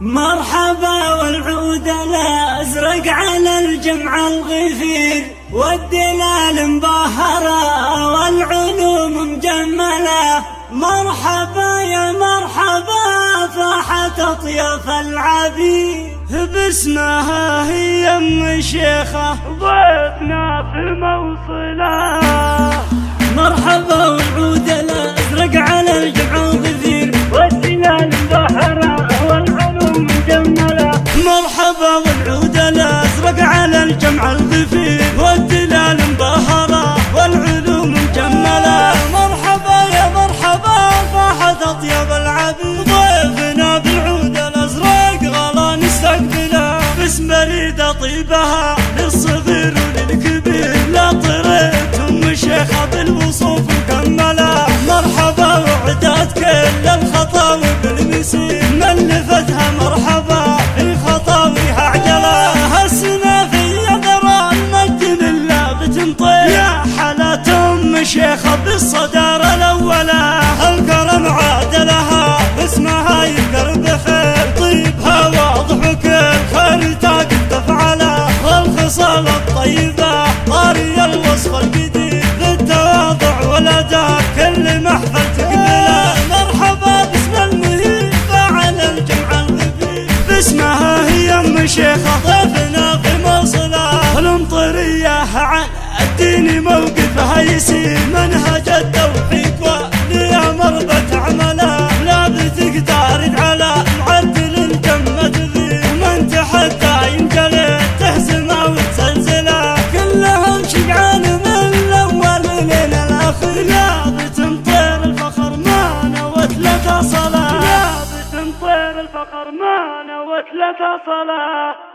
مرحبا والعود الأزرق على الجمع الغفير، والدلال مبهرة والعلوم مجملة. مرحبا يا مرحبا فاحت أطياف العبيد، باسمها هي أم الشيخة ضيفنا في موصله. مرحبا والعود الأزرق على الجمع الغفير، والدلال مبهرة والعلوم مجملة. مرحبا والعود الأزرق على الجمع الغفير، والدلال مبهرة والعلوم مجملة. مرحبا يا مرحبا فاحت أطيب العبيد، ضيفنا بالعود الأزرق غلا نستقبله، باسم بريد طيبها للصغير وللكبير. لا طريت أم الشيخة بالوصوف مكملة. مرحبا وعدت كل الخطاوي بالمسير، ملفتها مرحبا في خطاويها عجلة. هالسنة في يدرى المجد لله بتنطير، يا حالة أم الشيخة بالصدارة الأولى. الكرم عاد لها باسمها يذكر بخير، طيبها واضح وكل خير تاقد تفعله. والخصال الطيبة طاري الوصف الجديد، للتواضع والأداء كل محفل تقبله. مرحبا باسم المهيب على الجمع الغفير، باسمها هي أم الشيخة ضيفنا في موصله. الأمطرية عن الدين موقفها يسير، منهج التوحيد والأمر بتعمله. لا بتقدر على معدل الجمة فيه، من تحدى ينجلد تهزمه وتزلزله. كلهم شجعان من الأول لين الأخير، لا بتمطير الفخر ما نوت لك صلاة. لا بتمطير الفخر ما نوت لك صلاة.